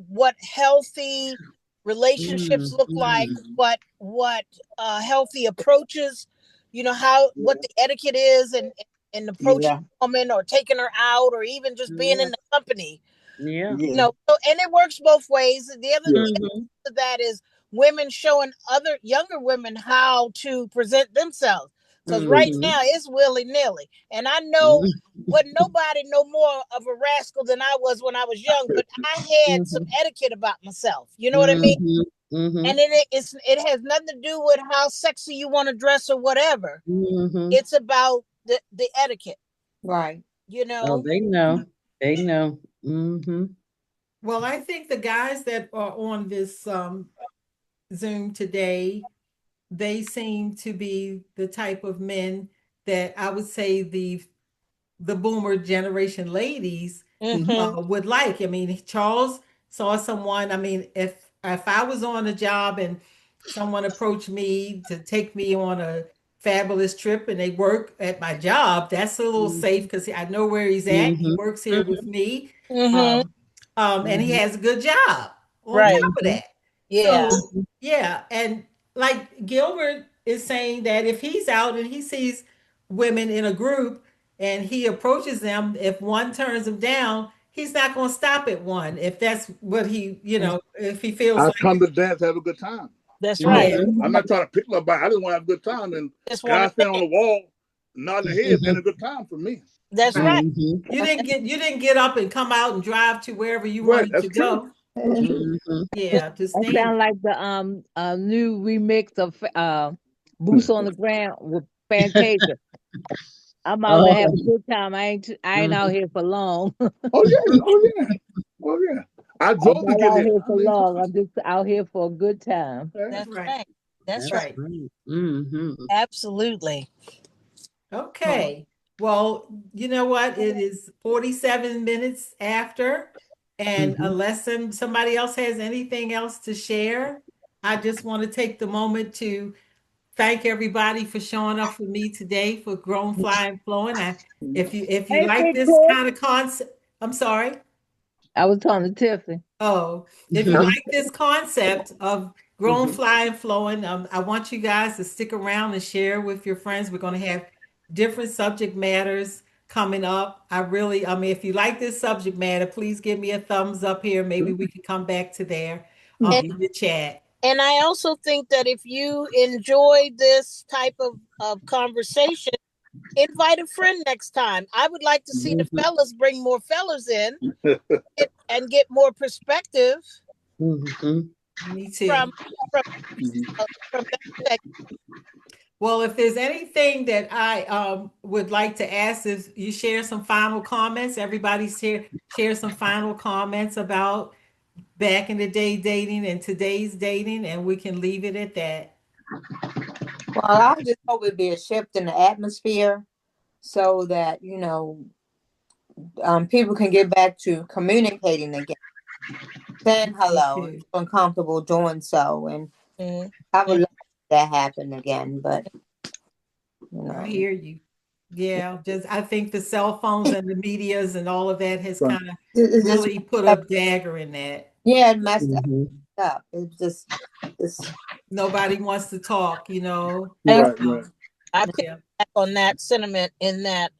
what healthy relationships look like, Mm-hmm. what healthy approaches, how what the etiquette is and approaching yeah, a woman or taking her out or even just being Yeah. in the company. Yeah. yeah, So and it works both ways. Yeah. The Hmm. other of that is women showing other younger women how to present themselves. Because right Hmm. now it's willy nilly, and I know wasn't nobody no more of a rascal than I was when I was young, but I had some Hmm. etiquette about myself. You know what I mean? Hmm. Hmm. And it has nothing to do with how sexy you want to dress or whatever. Hmm. It's about the etiquette. Right. You Oh, know. they know. They know. Hmm. Well, I think the guys that are on this Zoom today, they seem to be the type of men that I would say the boomer generation ladies Mm-hmm. would like. I mean, Charles saw someone. I mean, if I was on a job and someone approached me to take me on a fabulous trip and they work at my job, that's a little safe because I know where he's at. He Hmm. works here with me, Mm-hmm. um, and he Hmm. has a good job on Right. top of Hmm. that. Yeah. So yeah, and like Gilbert is saying that if he's out and he sees women in a group and he approaches them, if one turns him down, he's not going to stop at one. If that's what if he feels I like, come to dance, have a good time. That's You know, right. yeah, Hmm. I'm not trying to pick up by. I just want to have a good time, and Just want to guys stand on dance. the wall, nodding their heads, and a good time for me. That's right. right. Hmm. You didn't get up and come out and drive to wherever you Right. wanted That's to true. go. That's true. Hmm. Yeah, to That stand. sounds like the new remix of Boots on the Ground with Fantasia. I'm out to Oh. have a good time. I ain't out Hmm. here for long. Oh yeah. Oh yeah. Oh yeah. I I'm drove to not get out here. here I for mean, long. I'm just out here for a good time. yeah. That's Right, right. That's That's right. right. right. Hmm. Absolutely. Okay. Well, you know what? It is 47 minutes after, and Hmm. unless somebody else has anything else to share, I just want to take the moment to thank everybody for showing up for me today for Grown Fly and Flowing. If you Hey, like Big this Boy. kind of concept, I'm sorry. I was talking to Tiffany. Oh, if you like this concept of Grown Fly and Flowing, I want you guys to stick around and share with your friends. We're going to have different subject matters coming up. I mean, if you like this subject matter, please give me a thumbs up here. Maybe we can come back to there And in the chat. and I also think that if you enjoy this type of conversation, invite a friend next time. I would like to see the fellas bring more fellas in and get more perspective Me too. from from from that segment. Well, if there's anything that I would like to ask is you share some final comments. Everybody share some final comments about back in the day dating and today's dating, and we can leave it at that. Well, I just hope it be a shift in the atmosphere so that, people can get back to communicating again, saying Me hello, and too. feeling comfortable doing so. And Mm. I would love that happen again, but, you I know, hear you. Yeah, just I think the cell phones and the medias and all of that has Right. kind of it's just, really put a dagger in that. yeah, it messed up. It's Nobody wants to talk. And Right. Right. I pick Yeah. back on that sentiment in that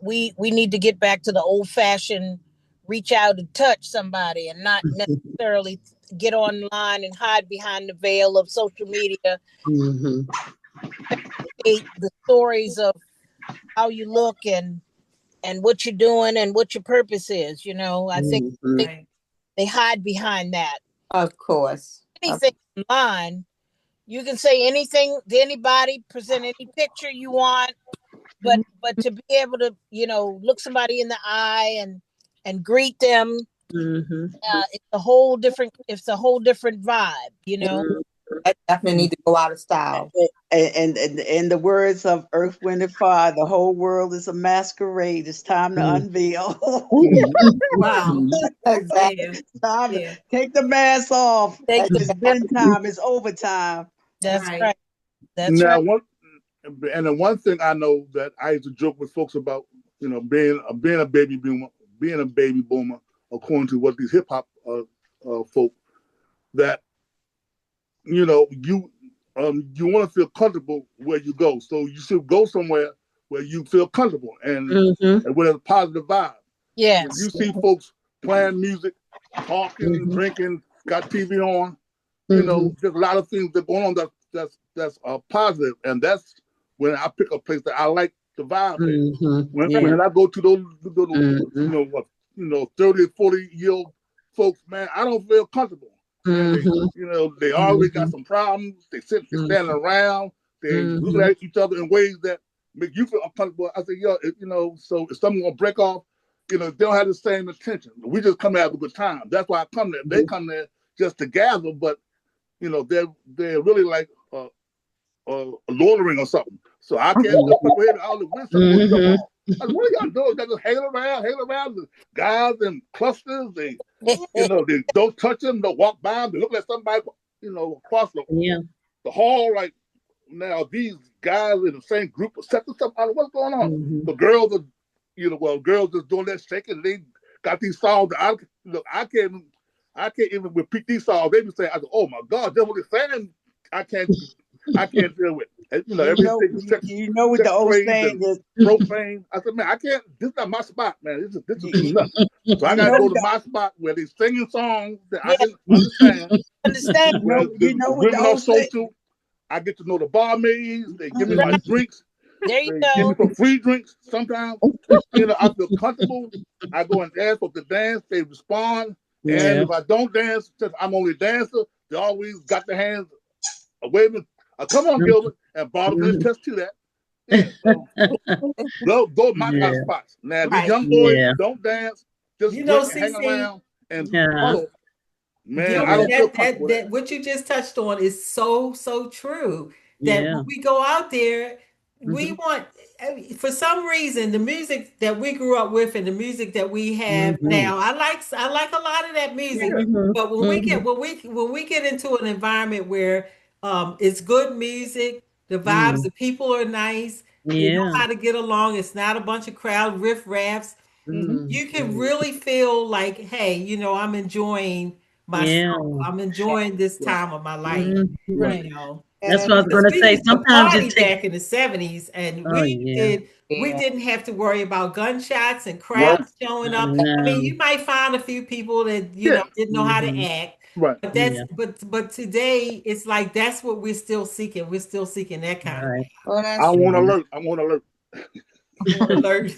we need to get back to the old fashioned reach out and touch somebody and not necessarily get online and hide behind the veil of social media. The stories of how you look and what you're doing and what your purpose is. I think they, Right. they hide behind that. of course. Anything online, you can say anything to anybody, present any picture you want, but to be able to look somebody in the eye and greet them, it's a whole different vibe. I definitely need to go out of style. And in the words of Earth, Wind, and Fire, the whole world is a masquerade. It's time to unveil. Wow. Exactly. Yeah. Time to Yeah. take the mask off. Take the It's been time. It's overtime. That's Right. right. That's Now, right. the one thing I know that I used to joke with folks about, being a baby boomer, according to what these hip hop folk, that you want to feel comfortable where you go, so you should go somewhere where you feel comfortable and with a positive vibe. When you Yes. see folks playing music, talking, drinking, got TV on, there's a lot of things that going on that's positive, and that's when I pick a place that I like the vibe there. When I go to those 30 or 40-year-old folks, man, I don't feel comfortable. Man, they always got some problems. They're standing around. They looking at each other in ways that make you feel uncomfortable. I say, so if someone gonna break off, they don't have the same intention. We just come to have a good time. That's why I come there. They come there just to gather, but they're really like loitering or something. So I can't just put my head out the window and jump off. I said, what are y'all doing? Y'all just hanging around the guys in clusters. They don't touch them, don't walk by them. They look at somebody, across the hall. Like, now these guys in the same group are setting stuff out. What's going on? The girls are, girls just doing that shaking. They got these songs that I can't even repeat these songs. They be saying, I go, oh my God, that's what they're saying. I can't deal with it. Everything is sex What the old praise saying and is. profane. I said, man, I can't. This is not my spot, man. This is too nuts. So I You gotta know go what to the my spot where they singing songs that I Yeah. can understand. Understand? Where you the know what the women are old say. social. I get to know the barmaids. They give me my Right. drinks. There you They give me go. some free drinks sometimes. I feel comfortable. I go and ask for the dance. They respond. And if I don't dance, since I'm only a dancer, they always got their hands waving. Come on, Gilbert. And Barbara can attest to that. Yeah, so those are my kind of spots. Now, these Right. young boys don't dance, just drink and hang CC, around and huddle. Man, I Gilbert, don't feel that comfortable there. that what you just touched on is so true. That Yeah. when we go out there, we want for some reason the music that we grew up with and the music that we have now. I like a lot of that music, Yeah. but when we get into an environment where It's good music. The vibes, the people are nice. They know Yeah. how to get along. It's not a bunch of crowd riff raffs. Mm. You can really feel like, hey, I'm enjoying Yeah. myself. I'm enjoying this Right. time of my life. Mhm. Right. You know, That's And what I was because gonna we say. used to Sometimes it party takes. back in the 70s, and Oh yeah. we yeah, didn't have to worry about gunshots and Right. crowds showing I up. I mean, know. you might find a few people that Yeah. didn't know how to Hmm. act, Right. but Yeah. but today it's like that's what we're still seeking. We're still seeking that kind of Right. well, I that's want to Yeah. alert. I want to alert. alert.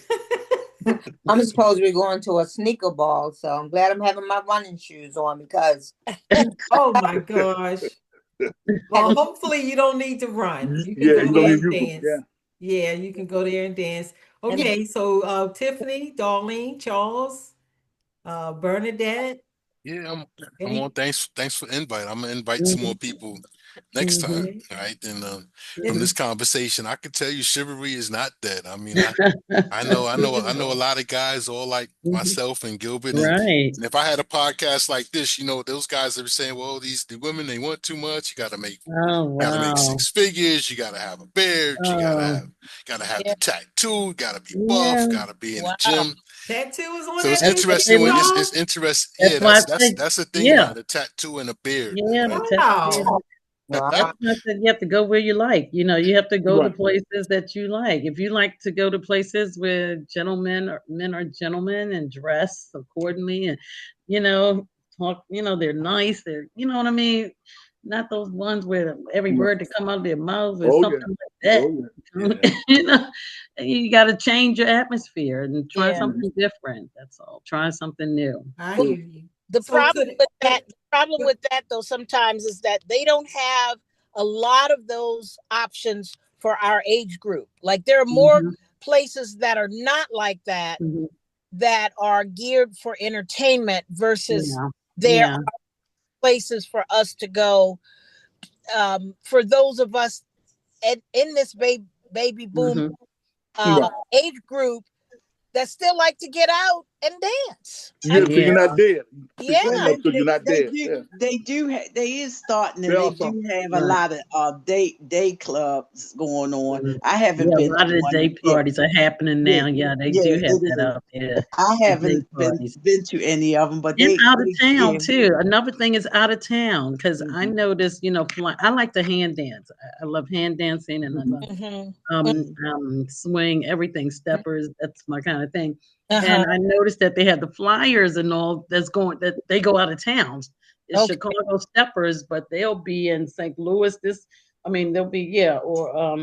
I'm supposed to be going to a sneaker ball, so I'm glad I'm having my running shoes on because Oh my gosh. Well, hopefully you don't need to run. You can Yeah, go you don't there need and you. Yeah. dance. Yeah, you can go there and dance. And Okay, so Tiffany, Darlene, Charles, Bernadette, Yeah, I'm on. any Thanks for the invite. I'm gonna invite some more Mhm. people next time. Mhm. okay. All right, and from It's this conversation, I can tell you chivalry is not dead. I mean, I know a no. lot of guys, all like Mhm. myself and Gilbert, Right. and if I had a podcast like this, those guys that were saying, well, the women they want too much. You Oh gotta make wow. 6 figures. You gotta have a beard. You Oh gotta have yeah, the tattoo. Gotta be buff. yeah. Gotta be in the wow. gym. Tattoo is on So it's that That's list what too, they interesting when want. it's Charles. interesting. That's Yeah, why I that's said, that's a thing yeah, now. The tattoo and the beard. yeah. The Right. test. Yeah. Wow. wow. That's why I said you have to go where you like. You have to go to Right. places that you like. If you like to go to places where gentlemen or men are gentlemen and dress accordingly, and you know, talk. They're nice. They're, you know what I mean. Not those ones where every Right. word that come out of their mouth is Oh something yeah. like that. Oh yeah. Yeah. you know, you got to change your atmosphere and try Yeah. Yeah. something different. That's all. Try something new. I Well, True. hear you. the So problem could with could, that, the problem could with that though, sometimes is that they don't have a lot of those options for our age group. Like there are more Hmm. places that are not like that Hmm. that are geared for entertainment versus Yeah. there Yeah. are places for us to go. For those of us in this baby boom Hmm. Right. age group that still like to get out and dance. I Yeah, mean, because Yeah. you're not dead. Well, yeah, So you're not dead. Yeah. they is starting, There and they are do some. have a Right. lot of day clubs going on. Mhm. I haven't Yeah, a been lot to of the one day yet. parties are happening Yeah, now. Yeah, they yeah, do have it that is. out there. I The day haven't parties. been to any of them, but And out of yeah. town too. Another thing is out of town because I Hmm. noticed, I like to hand dance. I love hand dancing and I Hmm. love hmm swing, everything, steppers. That's my kind of thing. uh-huh. And I noticed that they had the flyers and all that they go out of towns. It's Okay. Chicago steppers, but they'll be in St. Louis. They'll be, yeah, or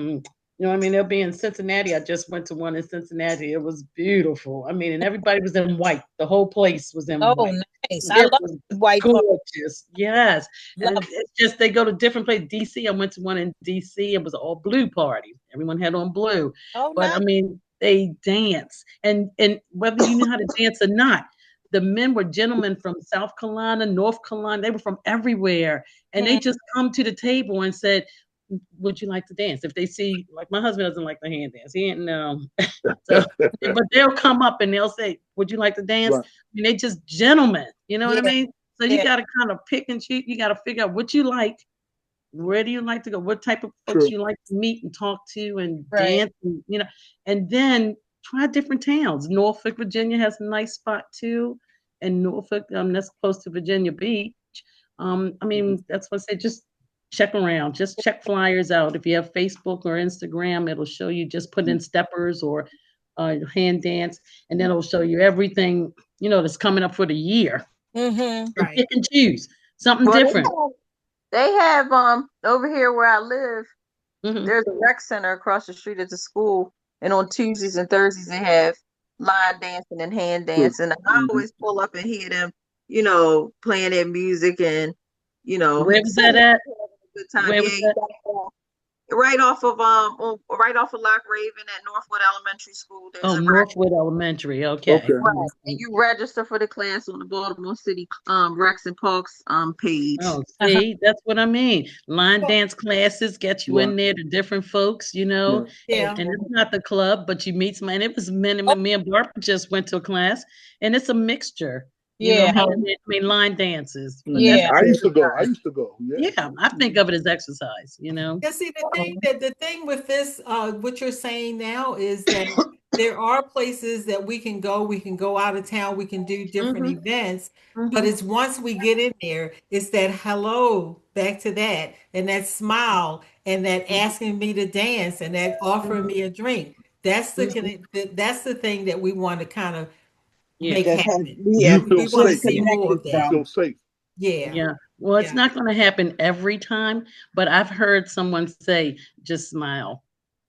they'll be in Cincinnati. I just went to one in Cincinnati. It was beautiful. I mean, and everybody was in white. The whole place was in Oh, white. nice. I It love was white party. gorgeous. Yes. And Love. it's just they go to different places. DC, I went to one in DC. It was all blue party. Everyone had on blue. Oh, But nice. I mean, they dance. And whether you know how to dance or not, the men were gentlemen from South Carolina, North Carolina. They were from everywhere. And they Mhm. just come to the table and said, would you like to dance? If they see, like my husband doesn't like the hand dance. He ain't so, but they'll come up and they'll say, would you like to dance? Right. I mean, they just gentlemen, you know what I Yeah, mean? So you yeah, got to kind of pick and choose. You got to figure out what you like. Where do you like to go? What type of folks True. you like to meet and talk to and right. dance, and then try different towns. Norfolk, Virginia has a nice spot too, and Norfolk, that's close to Virginia Beach. I mean, that's what I say. Just check around. Just check flyers out. If you have Facebook or Instagram, it'll show you. Just put in steppers or hand dance, and then it'll show you everything that's coming up for the year. Mm-hmm. And right. pick and choose something Well, different. they have over here where I live. Hmm. There's a rec center across the street at the school, and on Tuesdays and Thursdays they have line dancing and hand True. dancing. And I Hmm. always pull up and hear them, playing their music and Where was that singing at? a good time. Where Yeah, was that? right off of Lock Raven at Northwood Elementary School. There's Oh, a rec. Northwood Elementary. Okay. Okay. Right, and you register for the class on the Baltimore City Recs and Parks page. Oh, Uh-huh. see, that's what I mean. Line dance classes get you Right. in there to different folks, Right. Yeah. and it's not the club, but you meet somebody. And it was Oh, me and Barbara just went to a class, and it's a mixture. You know, Yeah. I mean, line dances, but that's Yeah. I used to go. I exercise. used to go. Yeah. Yeah, I think of it as exercise. You know. Yeah, see, the thing with this, what you're saying now is that there are places that we can go out of town, we can do different Mhm. events, but Mhm. it's once we get in there, it's that hello, back to that, and that smile, and that asking me to dance, and that offering Mhm. me a drink. That's Mhm. that's the thing that we want to kind of Yeah. make That has happen. You we We feel want to feel safe. see more connected of You that. though. feel safe. Yeah, Yeah. Well, it's yeah, not going to happen every time, but I've heard someone say, just smile.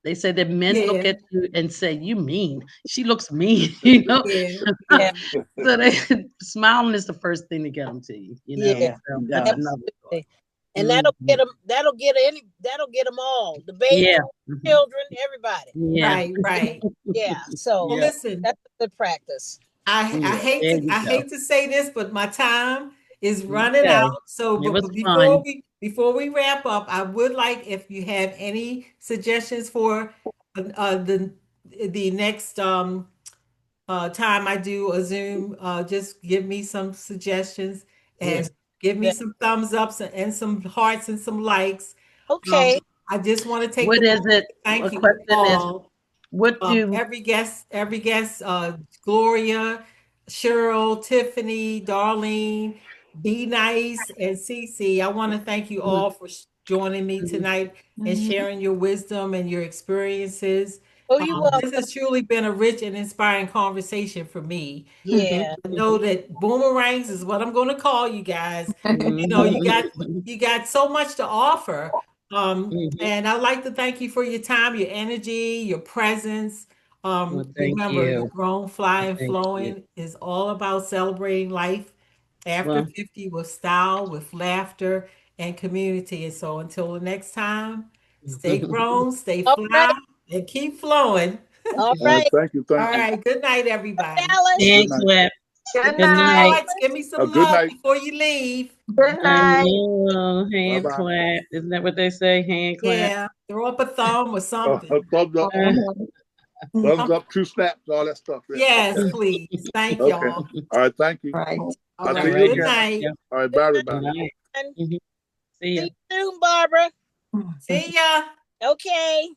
They say that men look yeah, at you and say, you mean. She looks mean, you know? yeah, Yeah. yeah, So they smiling is the first thing to get them to you, you know? Yeah. Yeah, So it that's does. another thought. Absolutely. And that'll get Mhm. them. That'll get them all. The baby, Yeah. Mhm. children, everybody. Yeah. right, right. Yeah. So Well, Yeah. listen, that's a good practice. I Yeah. hate There to you I go. hate to say this, but my time is running out. Okay. So, It was but fun. before we wrap up, I would like if you have any suggestions for the next time I do a Zoom, just give me some suggestions and Yes. give me That- some thumbs ups and some hearts and some likes. Um, Okay. I just want to take What the is moment it? to thank A you question is, all. what do Every guest, Gloria, Cheryl, Tiffany, Darlene, Be Nice, and Cece. I want to thank you Mhm, all for joining me mhm, tonight and Mhm. sharing your wisdom and your experiences. Oh, you This welcome. has truly been a rich and inspiring conversation for me. mhm, Yeah. I know that boomerangs is what I'm going to call you guys. You know, mhm, you got so much to offer. mhm. And I'd like to thank you for your time, your energy, your presence. Well, thank Remember, you. Grown, Fly, Well, and thank you. Flowing is all about celebrating life after Well, 50 with style, with laughter, and community. And so until the next time, stay grown, stay All fly, right. and keep flowing. All All right. right. Thank you. All Thank you. right. Good night, everybody. Good hand Dallas. night. clap. Give Good me Good some night. night. hearts. Give me some Good love night. before you leave. Good I night. know. Bye Hand bye. clap. Isn't that what they say? Hand clap. Yeah. Throw up a thumb or something. Thumbs up. Uh, Thumbs Some- up. Two snaps. All that stuff. Yeah. yes, please. Thank Okay. y'all. All right. Thank you. Right. All I'll all see right. you right. Good again. night. Yeah. All right. Bye, Good everybody. night. And Mhm. See ya. see you soon, Barbara. See ya. Okay.